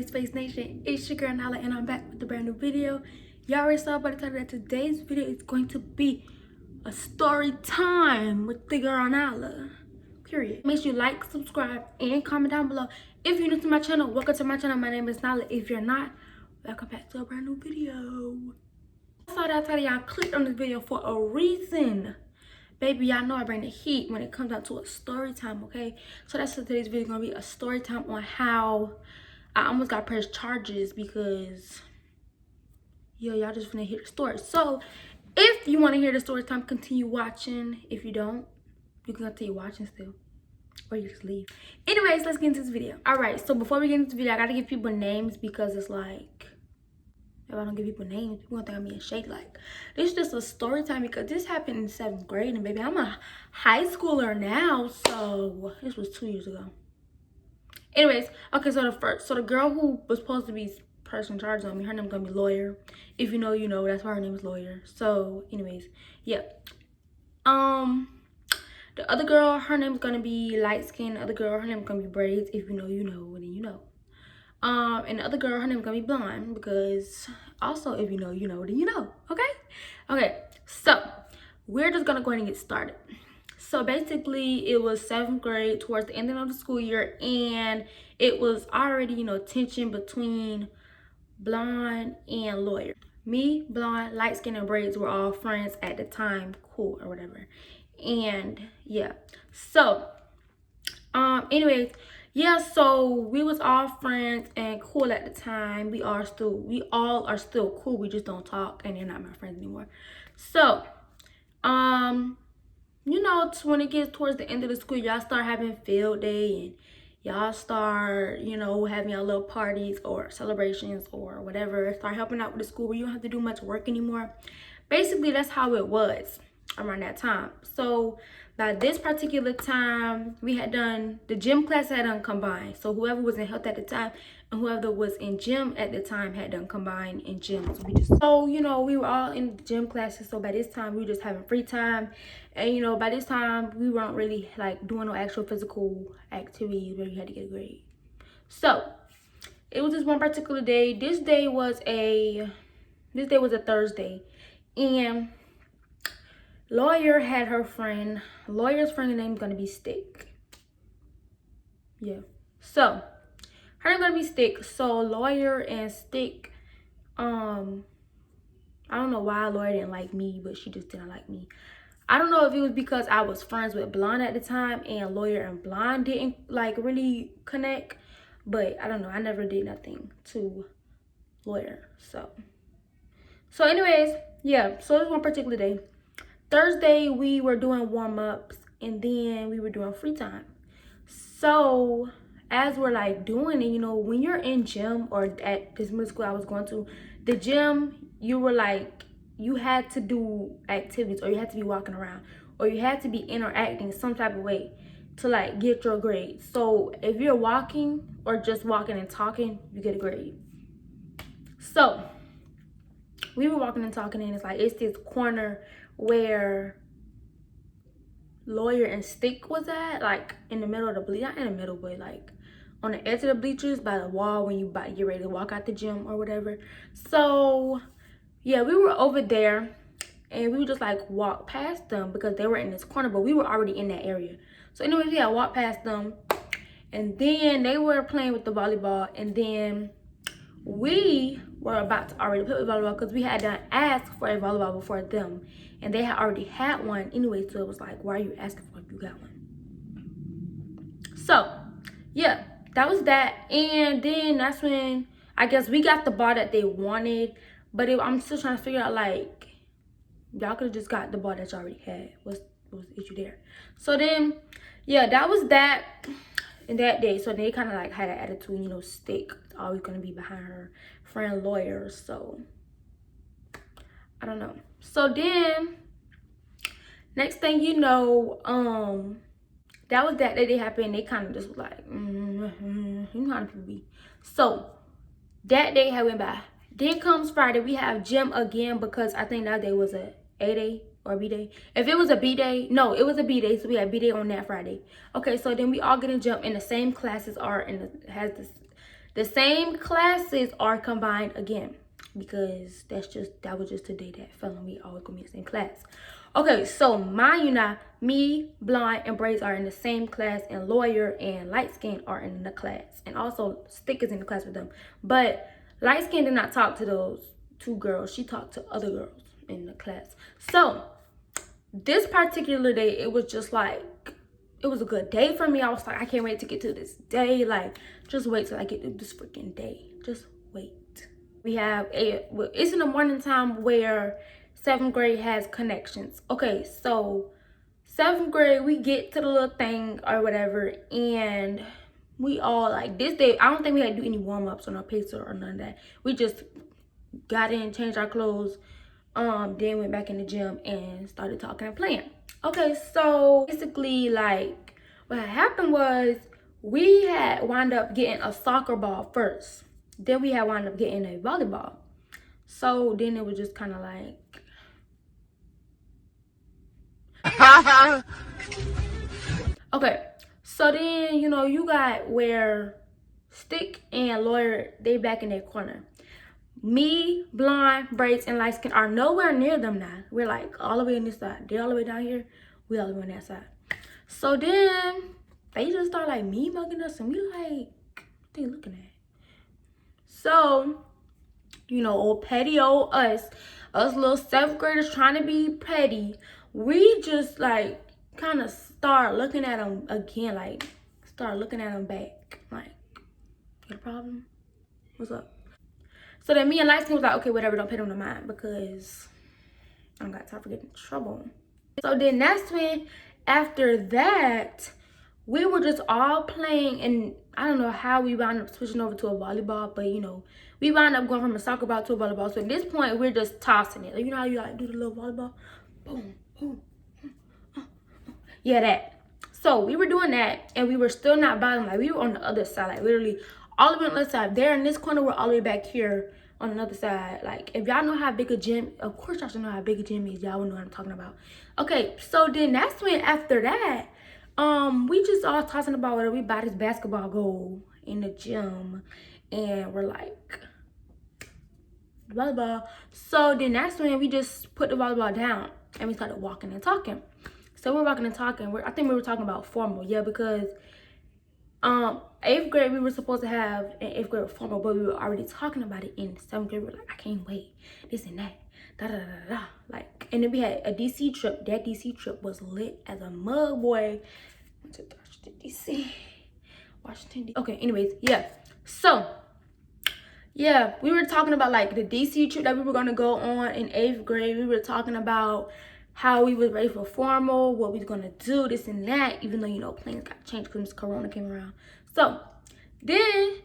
Space Nation. It's your girl Nala and I'm back with a brand new video. Y'all already saw by the title that today's video is going to be a story time with the girl Nala. Period. Make sure you like, subscribe, and comment down below. If you're new to my channel, welcome to my channel. My name is Nala. If you're not, welcome back to a brand new video. I saw that title, y'all clicked on this video for a reason. Baby, y'all know I bring the heat when it comes down to a story time, okay? So that's what today's video is gonna be, a story time on how I almost got pressed charges because, y'all just finna hear the story. So if you wanna hear the story time, continue watching. If you don't, you can continue watching still. Or you just leave. Anyways, let's get into this video. Alright, so before we get into this video, I gotta give people names because it's like, if I don't give people names, people gonna think I'm being shady. Like, this is just a story time because this happened in 7th grade, and baby, I'm a high schooler now, so this was 2 years ago. Anyways, okay, so the girl who was supposed to be person charged on me, her name's gonna be Lawyer. If you know, you know. That's why her name is Lawyer. So, anyways, yeah. The other girl, her name's gonna be Light Skin. The other girl, her name's gonna be Braids. If you know, you know, then you know. And the other girl, her name's gonna be Blonde because also if you know, you know, then you know. Okay, so we're just gonna go ahead and get started. So basically it was 7th grade towards the end of the school year, and it was already, you know, tension between Blonde and Lawyer. Me, Blonde, Light Skin, and Braids were all friends at the time, cool or whatever. And yeah, so anyways, yeah, so we was all friends and cool at the time. We all are still cool. We just don't talk, and they're not my friends anymore. So, you know, when it gets towards the end of the school, y'all start having field day, and y'all start, you know, having your little parties or celebrations or whatever. Start helping out with the school where you don't have to do much work anymore. Basically, that's how it was around that time. So by this particular time, we had done, the gym class had done combined. So whoever was in health at the time and whoever was in gym at the time had done combined in gym. So you know, we were all in gym classes. So by this time, we were just having free time. And you know, by this time, we weren't really like doing no actual physical activities where you had to get a grade. So it was this one particular day. This day was a Thursday. And Lawyer had her friend. Lawyer's friend name is gonna be Stick. Yeah. So her name gonna be Stick. So Lawyer and Stick, I don't know why Lawyer didn't like me, but she just didn't like me. I don't know if it was because I was friends with Blonde at the time and Lawyer and Blonde didn't like really connect, but I don't know. I never did nothing to Lawyer. So anyways, yeah, so this one particular day. Thursday, we were doing warm-ups, and then we were doing free time. So as we're like doing it, you know, when you're in gym or at this middle school I was going to, the gym, you were like, you had to do activities, or you had to be walking around, or you had to be interacting some type of way to like get your grade. So if you're walking or just walking and talking, you get a grade. So we were walking and talking, and it's this corner where Lawyer and Stick was at, like in the middle of the bleachers, not in the middle, but like on the edge of the bleachers by the wall when you about to get ready to walk out the gym or whatever. So yeah, we were over there, and we would just like walk past them because they were in this corner, but we were already in that area. So anyways, yeah, I walked past them, and then they were playing with the volleyball, and then we were about to already play with volleyball because we had done ask for a volleyball before them, and they had already had one anyway. So it was like, why are you asking for it if you got one? So yeah, that was that. And then that's when I guess we got the ball that they wanted, but I'm still trying to figure out, like, y'all could have just got the ball that you already had. What's the issue there? So then yeah, that was that. In that day, so they kind of like had an attitude, you know, Stick always gonna be behind her friend Lawyer. So I don't know. So then next thing you know, that was that day they happened. They kind of just was like, you know how people be. So that day had went by. Then comes Friday, we have gym again because I think that day was a A day or B day. If it was a B day, no, it was a B day, so we had B day on that Friday. Okay, so then we all get in gym, and the same classes are in the, has The same classes are combined again because that was just the day that fell on me. Always gonna be in the same class. Okay, so mind you now, me, blonde, and braids are in the same class, and lawyer and light skin are in the class, and also stick is in the class with them. But light skin did not talk to those two girls. She talked to other girls in the class. So this particular day, it was just like, it was a good day for me. I was like, I can't wait to get to this day. Like, just wait till I get to this freaking day. Just wait. We have it's in the morning time where 7th grade has connections. Okay, so 7th grade, we get to the little thing or whatever, and we all, like, this day, I don't think we had to do any warm-ups on our pacer or none of that. We just got in, changed our clothes, then went back in the gym and started talking and playing. Okay, so basically, like, what happened was we had wound up getting a soccer ball first. Then we had wound up getting a volleyball. So then it was just kind of like, okay, so then, you know, you got where stick and lawyer, they back in their corner. Me, blonde, braids, and light skin are nowhere near them now. We're like all the way on this side. They're all the way down here. We all the way on that side. So then they just start like me mugging us, and we like, what they looking at? So, you know, old petty old us little 7th graders trying to be petty, we just like kind of start looking at them again, like start looking at them back, like, got a problem? What's up? So then me and light skin was like, okay, whatever, don't pay them no mind because I don't got time for getting in trouble. So then that's when, after that, we were just all playing, and I don't know how we wound up switching over to a volleyball, but you know, we wound up going from a soccer ball to a volleyball. So at this point, we're just tossing it. You know how you like do the little volleyball? Boom, boom. Yeah, that. So we were doing that, and we were still not bothering. Like, we were on the other side, like literally all the way on the other side. There in this corner, we're all the way back here on another side. Like, if y'all know how big a gym, of course y'all should know how big a gym is. Y'all will know what I'm talking about. Okay, so then that's when, after that, we just all talking about whether we buy this basketball goal in the gym, and we're like, volleyball. So then that's when we just put the volleyball down and we started walking and talking. So we're walking and talking. I think we were talking about formal, yeah, because 8th grade we were supposed to have an 8th grade formal, but we were already talking about it in 7th grade. We were like, I can't wait, this and that, da da da da. Like, and then we had a DC trip. That DC trip was lit as a mug, boy. Went to Washington DC. Okay, anyways, yeah. So yeah, we were talking about like the DC trip that we were gonna go on in 8th grade. We were talking about how we was ready for formal, what we was gonna do, this and that, even though, you know, plans got changed because Corona came around. So then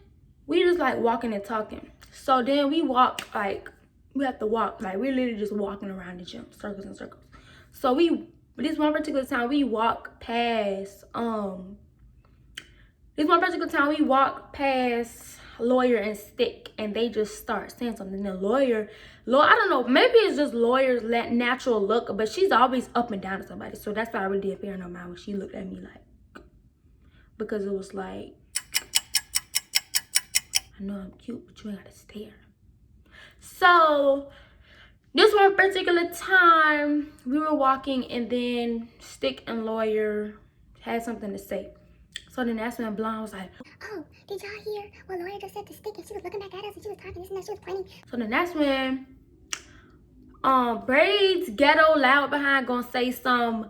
we just like walking and talking. So then we walk, like, we have to walk, like, we're literally just walking around the gym, circles and circles. So this one particular time we walk past, lawyer and stick, and they just start saying something. The lawyer, I don't know, maybe it's just lawyer's natural look, but she's always up and down to somebody. So that's why I really didn't pay her no mind when she looked at me, like, because it was like, I know I'm cute, but you ain't gotta stare. So this one particular time we were walking, and then stick and lawyer had something to say. So then that's when Blonde was like, oh, did y'all hear what lawyer just said to stick, and she was looking back at us and she was talking this and that, she was pointing. So then that's when braids ghetto loud behind gonna say some,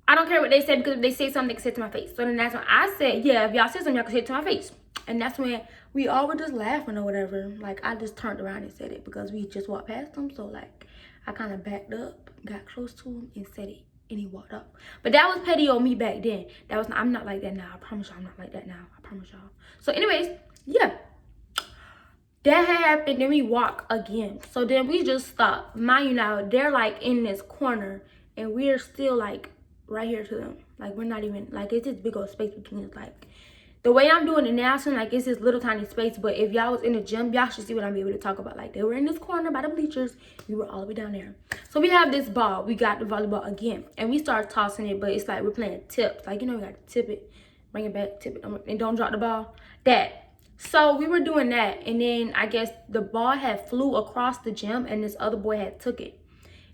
I don't care what they say, because if they say something, they can say it to my face. So then that's when I said, yeah, if y'all say something, y'all can say it to my face. And that's when we all were just laughing or whatever. Like, I just turned around and said it because we just walked past them. So like, I kind of backed up, got close to him, and said it. And he walked up. But that was petty on me back then. I'm not like that now. I promise y'all I'm not like that now. I promise y'all. So anyways, yeah. That happened. Then we walk again. So then we just stop. Mind you now, they're like in this corner, and we're still like right here to them. Like, we're not even, like, it's this big old space between us. Like, the way I'm doing it now, like, it's this little tiny space. But if y'all was in the gym, y'all should see what I'm able to talk about. Like, they were in this corner by the bleachers. We were all the way down there. So we have this ball. We got the volleyball again. And we start tossing it, but it's like we're playing tips. Like, you know, we got to tip it, bring it back, tip it, and don't drop the ball. That. So we were doing that, and then I guess the ball had flew across the gym, and this other boy had took it.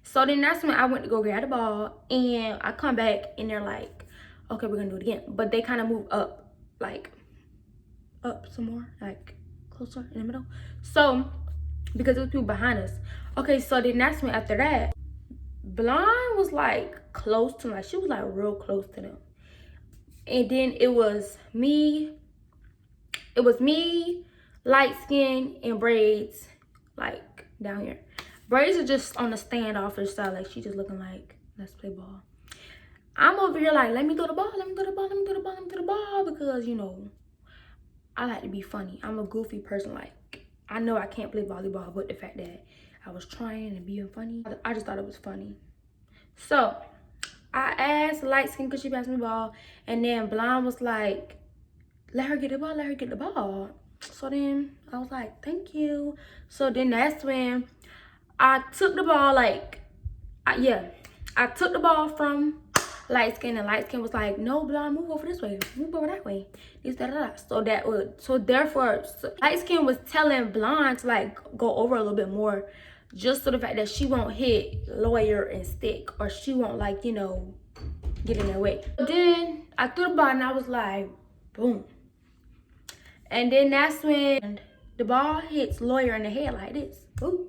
So then that's when I went to go grab the ball, and I come back, and they're like, okay, we're gonna do it again. But they kind of move up, like up some more, like closer in the middle. So because there was people behind us. Okay, so then that's when after that, Blonde was like close to, like she was like real close to them. And then it was me, light skin, and braids, like down here. Braids are just on the standoffish side, like she just looking like, let's play ball. I'm over here like, let me throw the ball, let me throw the ball, let me throw the ball, let me throw the ball, because you know, I like to be funny. I'm a goofy person. Like, I know I can't play volleyball, but the fact that I was trying and being funny, I just thought it was funny. So I asked light skin because she passed me the ball, and then Blonde was like, let her get the ball, let her get the ball. So then I was like, thank you. So then that's when I took the ball, like, I took the ball from light skin, and light skin was like, no, Blonde, move over this way, move over that way, this, da, da, da. So therefore, light skin was telling Blonde to like go over a little bit more, just so the fact that she won't hit Lawyer and Stick, or she won't, like, you know, get in their way. Then I threw the ball, and I was like, boom. And then that's when the ball hits Lawyer in the head like this. Boop.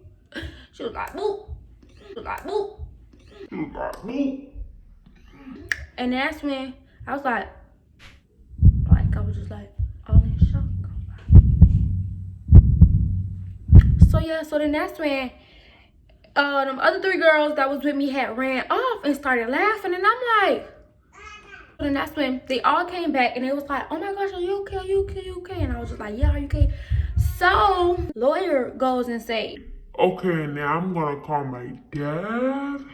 She was like, boop. She was like, boop. She was like, boop. And that's when I was like I was just like all in shock. So yeah, so then that's when them other 3 girls that was with me had ran off and started laughing, and I'm like, and that's when they all came back, and they was like, oh my gosh, are you okay, are you okay, are you okay? And I was just like, yeah, are you okay? So Lawyer goes and say, okay, now I'm gonna call my dad.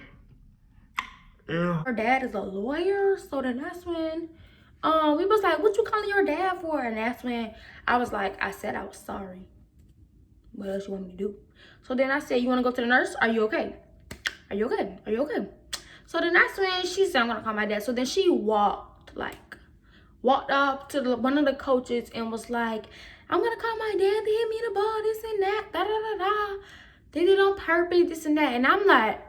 Yeah. Her dad is a lawyer. So then that's when we was like, what you calling your dad for? And that's when I was like, I said I was sorry. What else you want me to do? So then I said, you want to go to the nurse? Are you okay? Are you okay? Are you okay? So then that's when she said, I'm going to call my dad. So then she walked up to one of the coaches and was like, I'm going to call my dad. They hit me the ball, this and that, da, da, da, da. They did it on purpose, this and that. And I'm like,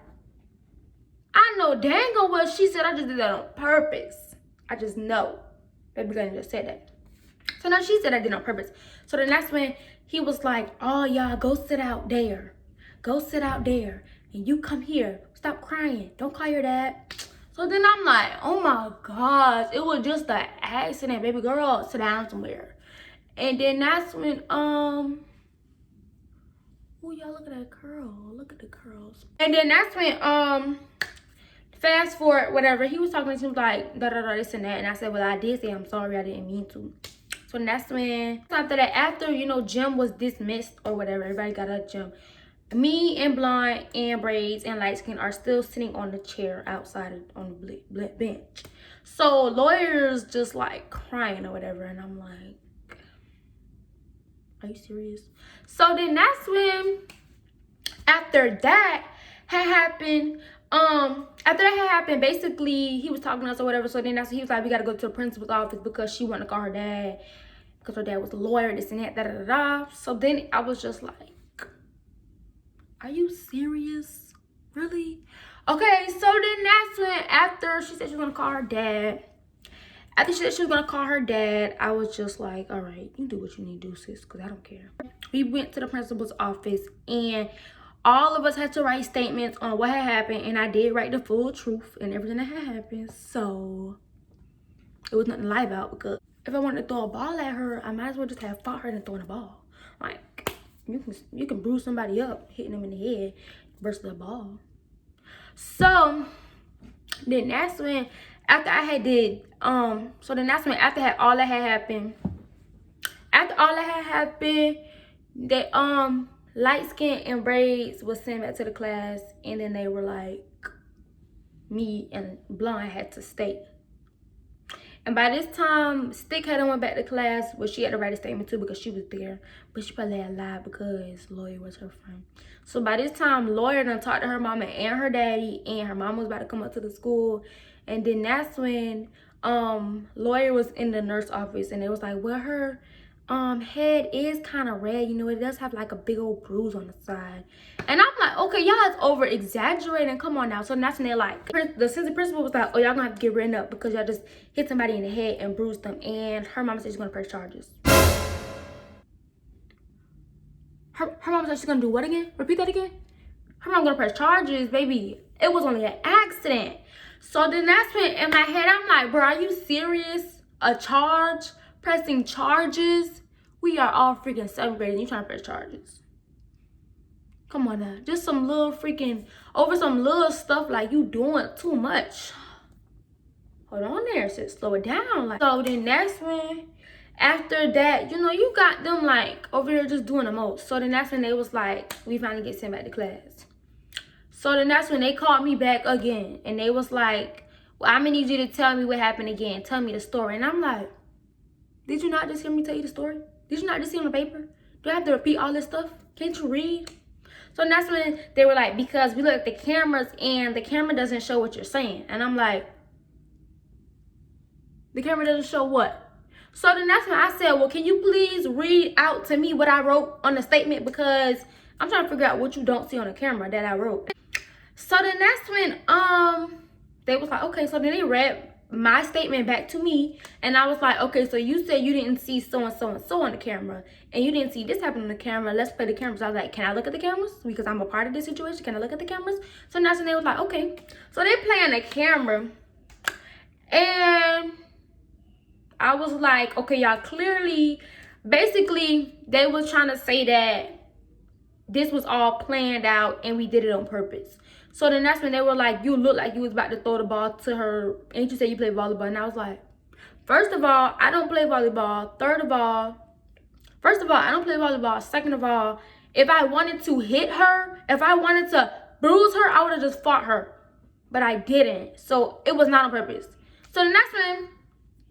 I know dang on what she said. I just did that on purpose. I just know. Baby girl just said that. So now she said I did it on purpose. So then that's when he was like, oh, y'all, go sit out there. Go sit out there. And you come here. Stop crying. Don't call your dad. So then I'm like, oh my gosh. It was just an accident. Baby girl, sit down somewhere. And then that's when, oh, y'all, look at that curl. Look at the curls. And then that's when, fast forward, whatever, he was talking to me like, da da da, this and that. And I said, well, I did say I'm sorry. I didn't mean to. So that's when, after that, after, you know, gym was dismissed or whatever, everybody got a gym. Me and Blonde and Braids and Light Skin are still sitting on the chair outside on the bench. So Lawyer's just like crying or whatever. And I'm like, are you serious? So then that's when, after that had happened, basically he was talking to us or whatever. So then that's when he was like, we gotta go to the principal's office because she wanted to call her dad because her dad was a lawyer, this and that, da da da da. So then I was just like, are you serious? Really? Okay, so then that's when, after she said she was gonna call her dad, I was just like, all right, you do what you need to do, sis, because I don't care. We went to the principal's office, and all of us had to write statements on what had happened, and I did write the full truth and everything that had happened. So it was nothing to lie about, because if I wanted to throw a ball at her, I might as well just have fought her than throwing a ball. Like, you can bruise somebody up hitting them in the head versus a ball. So then that's when, after I had did so then that's when, after all that had happened, they Light Skin and Braids was sent back to the class, and then they were like, me and Blonde had to stay. And by this time, Stick had went back to class, but she had to write a statement too because she was there. But she probably had lied because Lawyer was her friend. So by this time, Lawyer done talked to her mama and her daddy, and her mama was about to come up to the school. And then that's when Lawyer was in the nurse office, and it was like, well, her head is kind of red. You know, it does have like a big old bruise on the side. And I'm like, okay, y'all is over exaggerating. Come on now. So that's when they're like, the assistant principal was like, oh, y'all gonna have to get written up because y'all just hit somebody in the head and bruised them. And her mama said she's gonna press charges. Her mama said she's gonna do what again? Repeat that again. Her mom gonna press charges, baby. It was only an accident. So then that's when in my head I'm like, bro, are you serious? A charge? Pressing charges? We are all freaking 7th grade and you trying to press charges. Come on now. Just some little freaking, over some little stuff, like you doing too much. Hold on there, sis. Slow it down. Like, so then that's when, after that, you know, you got them like over here just doing the most. So then that's when they was like, we finally get sent back to class. So then that's when they called me back again. And they was like, well, I'm gonna need you to tell me what happened again. Tell me the story. And I'm like, did you not just hear me tell you the story? Did you not just see on the paper? Do I have to repeat all this stuff? Can't you read? So that's when they were like, because we look at the cameras and the camera doesn't show what you're saying. And I'm like, the camera doesn't show what? So then that's when I said, well, can you please read out to me what I wrote on the statement? Because I'm trying to figure out what you don't see on the camera that I wrote. So then that's when they was like, okay. So then they read my statement back to me, and I was like, okay, so you said you didn't see so and so and so on the camera, and you didn't see this happen on the camera. Let's play the cameras. I was like, can I look at the cameras? Because I'm a part of this situation. Can I look at the cameras? So that's when they was like, okay. So they playing the camera, and I was like, okay, y'all, clearly, basically, they was trying to say that this was all planned out and we did it on purpose. So then that's when they were like, you look like you was about to throw the ball to her. And you said you play volleyball. And I was like, first of all, I don't play volleyball. First of all, I don't play volleyball. Second of all, if I wanted to hit her, if I wanted to bruise her, I would have just fought her. But I didn't. So it was not on purpose. So then that's when,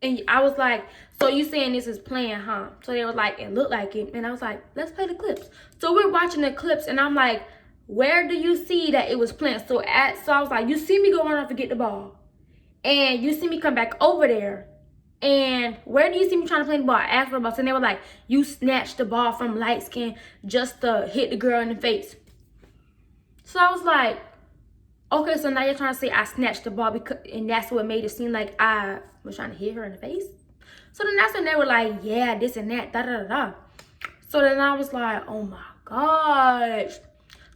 and I was like, so you saying this is planned, huh? So they were like, it looked like it. And I was like, let's play the clips. So we're watching the clips and I'm like, where do you see that it was planned? So I was like, you see me go run off and get the ball. And you see me come back over there. And where do you see me trying to play the ball? I asked for the ball. So they were like, you snatched the ball from light skin just to hit the girl in the face. So I was like, okay, so now you're trying to say I snatched the ball because, and that's what made it seem like I was trying to hit her in the face? So then that's when they were like, yeah, this and that, da da da da. So then I was like, oh my gosh.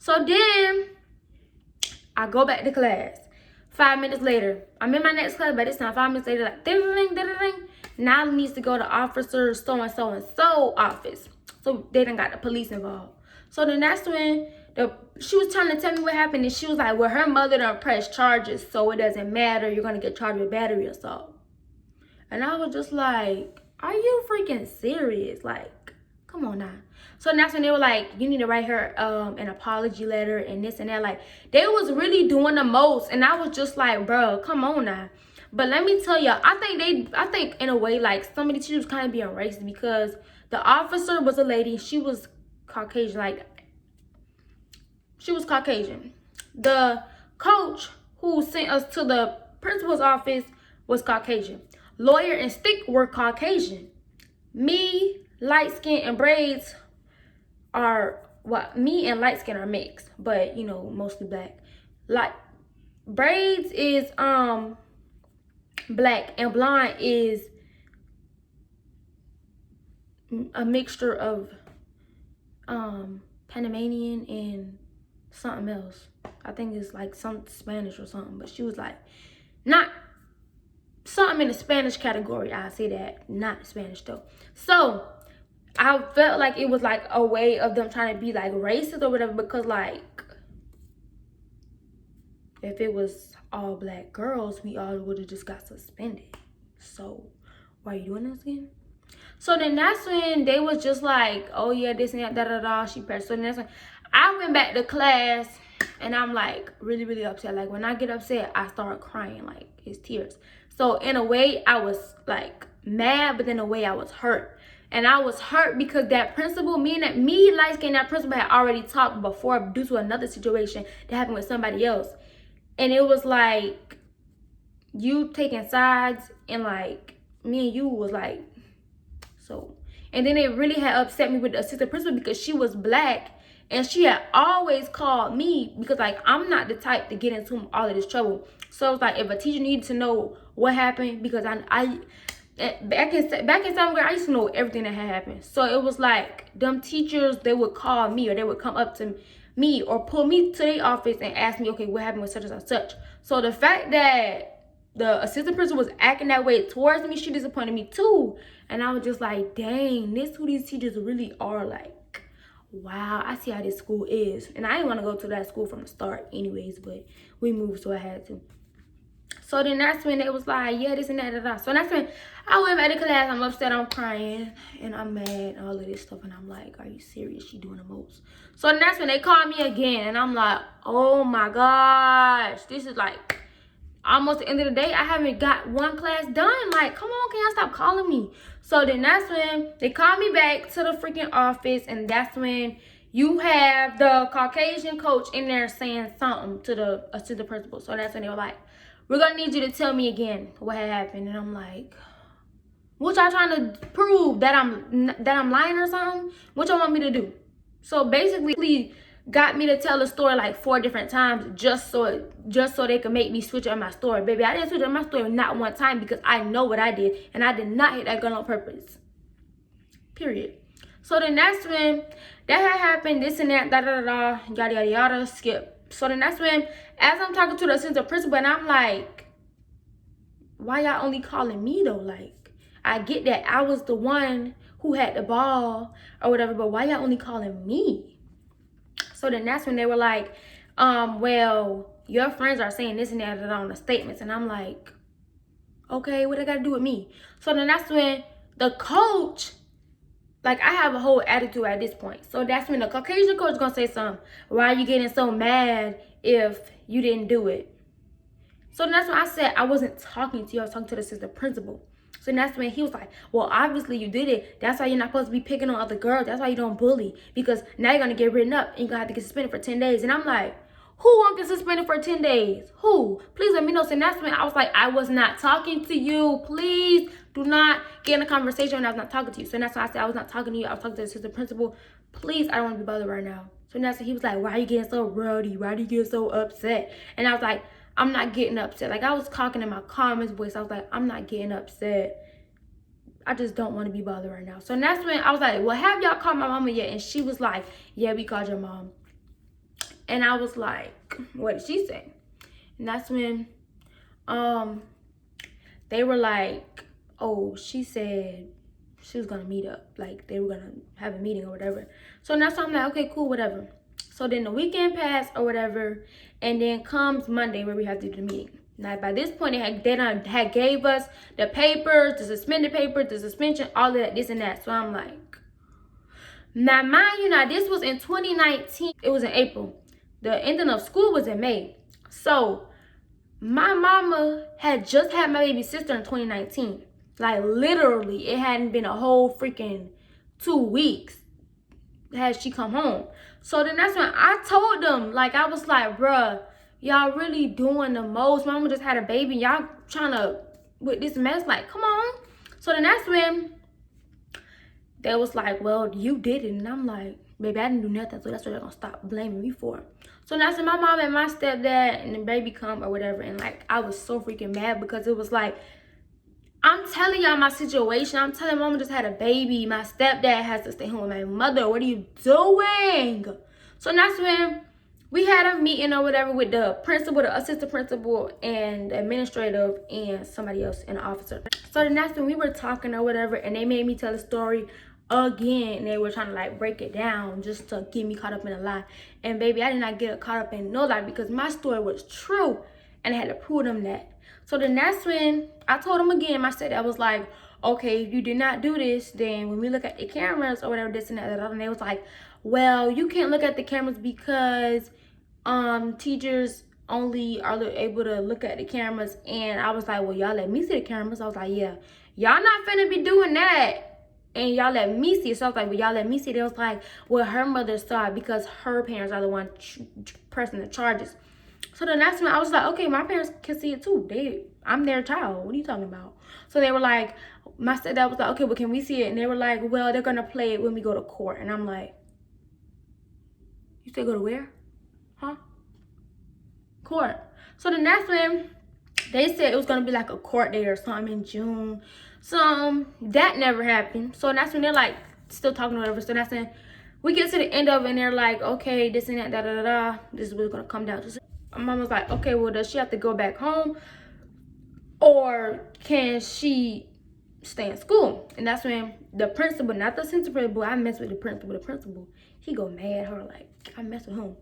So then I go back to class. 5 minutes later, I'm in my next class, but this time 5 minutes later, like ding ding ding ding. Now it needs to go to officer so and so and so office. So they done got the police involved. So then that's when she was trying to tell me what happened, and she was like, well, her mother done pressed charges, so it doesn't matter. You're gonna get charged with battery assault. And I was just like, are you freaking serious? Like, come on now. So that's when they were like, you need to write her an apology letter and this and that. Like, they was really doing the most. And I was just like, bro, come on now. But let me tell you, I think in a way, like, some of the teachers kind of being racist because the officer was a lady. She was Caucasian. Like, she was Caucasian. The coach who sent us to the principal's office was Caucasian. Lawyer and Stick were Caucasian. Me, light skin, and braids are me and light skin are mixed, but you know, mostly black. Like braids is black and blonde is a mixture of Panamanian and something else. I think it's like some Spanish or something, but she was like not something in the Spanish category. I say that, not Spanish though. So I felt like it was like a way of them trying to be like racist or whatever, because like if it was all black girls, we all would have just got suspended. So why are you doing this again? So then that's when they was just like, oh yeah, this and that, da da da, she pressed. So then that's when I went back to class and I'm like really, really upset. Like when I get upset, I start crying, like it's tears. So in a way, I was like mad, but in a way I was hurt. And I was hurt because that principal, me light skin, that principal had already talked before due to another situation that happened with somebody else. And it was like, you taking sides, and like, me and you was like, so And then it really had upset me with the assistant principal because she was black. And she had always called me because, like, I'm not the type to get into all of this trouble. So it's like, if a teacher needed to know what happened, because back in 7th grade, I used to know everything that had happened. So it was like, them teachers, they would call me, or they would come up to me or pull me to their office and ask me, okay, what happened with such and such. So the fact that the assistant principal was acting that way towards me, she disappointed me too. And I was just like, dang, this who these teachers really are. Like, wow, I see how this school is. And I didn't want to go to that school from the start anyways, but we moved, so I had to. So then that's when they was like, yeah, this and that. So that's when I went back to class. I'm upset, I'm crying, and I'm mad, all of this stuff. And I'm like, are you serious? She doing the most. So then that's when they called me again. And I'm like, oh my gosh. This is like almost the end of the day. I haven't got one class done. Like, come on, can y'all stop calling me? So then that's when they called me back to the freaking office. And that's when you have the Caucasian coach in there saying something to the assistant principal. So that's when they were like, we're gonna need you to tell me again what had happened. And I'm like, what y'all trying to prove? That I'm lying or something? What y'all want me to do? So basically got me to tell a story like 4 different times just so they could make me switch up my story. Baby, I didn't switch up my story not one time because I know what I did, and I did not hit that gun on purpose. Period. So then that's when that had happened, this and that, yada yada yada, skip. So then that's when, as I'm talking to the assistant principal, and I'm like, why y'all only calling me though? Like, I get that I was the one who had the ball or whatever, but why y'all only calling me? So then that's when they were like, well, your friends are saying this and that on the statements. And I'm like, okay, what they got to do with me? So then that's when the coach, like, I have a whole attitude at this point. So that's when the Caucasian coach is going to say something. Why are you getting so mad if you didn't do it? So that's when I said I wasn't talking to you. I was talking to the assistant principal. So that's when he was like, well, obviously you did it. That's why you're not supposed to be picking on other girls. That's why you don't bully. Because now you're going to get written up and you're going to have to get suspended for 10 days. And I'm like, who won't get suspended for 10 days? Who? Please let me know. So that's when I was like, I was not talking to you. Please do not get in a conversation when I was not talking to you. So that's why I said I was not talking to you. I was talking to the assistant principal. Please, I don't want to be bothered right now. So that's when he was like, why are you getting so rowdy? Why do you get so upset? And I was like, I'm not getting upset. Like, I was talking in my calmest voice. I was like, I'm not getting upset. I just don't want to be bothered right now. So that's when I was like, well, have y'all called my mama yet? And she was like, yeah, we called your mom. And I was like, what did she say? And that's when they were like, oh, she said she was going to meet up. Like, they were going to have a meeting or whatever. So that's why I'm like, okay, cool, whatever. So then the weekend passed or whatever. And then comes Monday where we have to do the meeting. Now, by this point, they had gave us the papers, the suspended paper, the suspension, all of that, this and that. So I'm like, now, mind you, now, this was in 2019. It was in April. The ending of school was in May. So my mama had just had my baby sister in 2019. Like, literally, it hadn't been a whole freaking 2 weeks had she come home. So then that's when I told them, like, I was like, bruh, y'all really doing the most. Mama just had a baby. Y'all trying to, with this mess, like, come on. So then that's when they was like, well, you did it. And I'm like, baby, I didn't do nothing. So that's what they're going to stop blaming me for. So that's when my mom and my stepdad and the baby come or whatever. And, like, I was so freaking mad because it was like, I'm telling y'all my situation. I'm telling mama just had a baby. My stepdad has to stay home with my mother. What are you doing? So that's when we had a meeting or whatever with the principal, the assistant principal, and the administrative, and somebody else, and the officer. So then that's when we were talking or whatever, and they made me tell the story again. And they were trying to, like, break it down just to get me caught up in a lie. And baby, I did not get caught up in no lie because my story was true, and I had to prove them that. So then that's when I told them again, I said, I was like, okay, if you did not do this, then when we look at the cameras or whatever, this and that, and they was like, well, you can't look at the cameras because teachers only are able to look at the cameras. And I was like, well, y'all let me see the cameras. I was like, yeah, y'all not finna be doing that. And y'all let me see it. So I was like, well, y'all let me see it. They was like, well, her mother saw it because her parents are the one pressing the charges. So the next one, I was like, okay, my parents can see it too. I'm their child. What are you talking about? So they were like, my stepdad was like, okay, well, can we see it? And they were like, well, they're gonna play it when we go to court. And I'm like, you said go to where? Huh? Court. So the next one, they said it was gonna be like a court date or something in June. So that never happened. So that's when they're like still talking or whatever. So that's when we get to the end of it and they're like, okay, this and that, da da da da. This is what's gonna come down to. My mom was like, okay, well, does she have to go back home or can she stay in school? And that's when the principal, not the assistant principal, I mess with the principal. The principal, he go mad. Her like, I mess with him.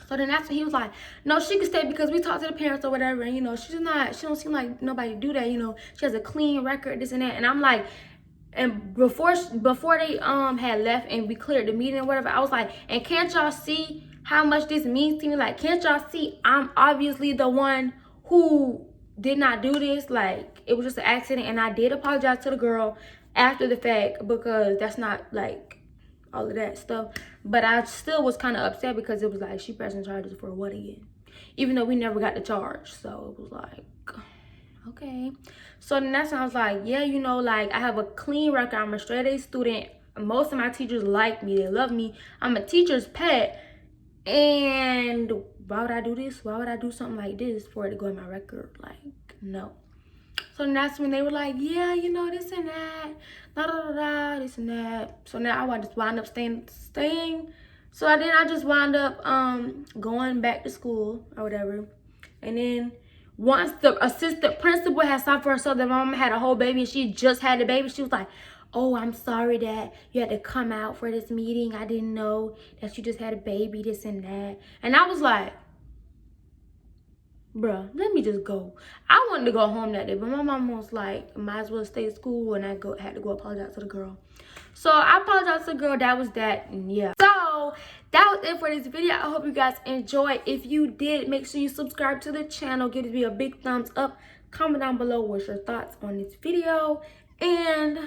So then that's when he was like, no, she can stay because we talked to the parents or whatever. And, you know, she don't seem like nobody do that. You know, she has a clean record, this and that. And I'm like, and before they had left and we cleared the meeting or whatever, I was like, and can't y'all see how much this means to me? Like, can't y'all see I'm obviously the one who did not do this? Like, it was just an accident. And I did apologize to the girl after the fact because that's not like all of that stuff. But I still was kind of upset because it was like she pressing charges for what again? Even though we never got the charge. So it was like, okay. So the next time I was like, yeah, you know, like I have a clean record. I'm a straight A student. Most of my teachers like me. They love me. I'm a teacher's pet. And why would I do this? Why would I do something like this for it to go in my record? Like, no. So that's when they were like, yeah, you know, this and that, da da da da, this and that. So now I just wound up staying. So then I just wound up going back to school or whatever. And then once the assistant principal had stopped for herself, that my mom had a whole baby and she just had the baby, she was like, oh, I'm sorry that you had to come out for this meeting. I didn't know that you just had a baby, this and that. And I was like, bruh, let me just go. I wanted to go home that day, but my mom was like, might as well stay at school, and I had to go apologize to the girl. So I apologized to the girl. That was that, and yeah. So that was it for this video. I hope you guys enjoyed. If you did, make sure you subscribe to the channel. Give this video a big thumbs up. Comment down below what's your thoughts on this video, and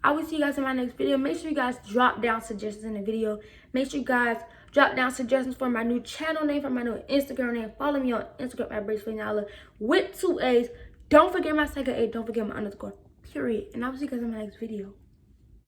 I will see you guys in my next video. Make sure you guys drop down suggestions in the video. Make sure you guys drop down suggestions for my new channel name, for my new Instagram name. Follow me on Instagram at BraceFinala with 2 A's. Don't forget my second A. Don't forget my underscore, period. And I will see you guys in my next video.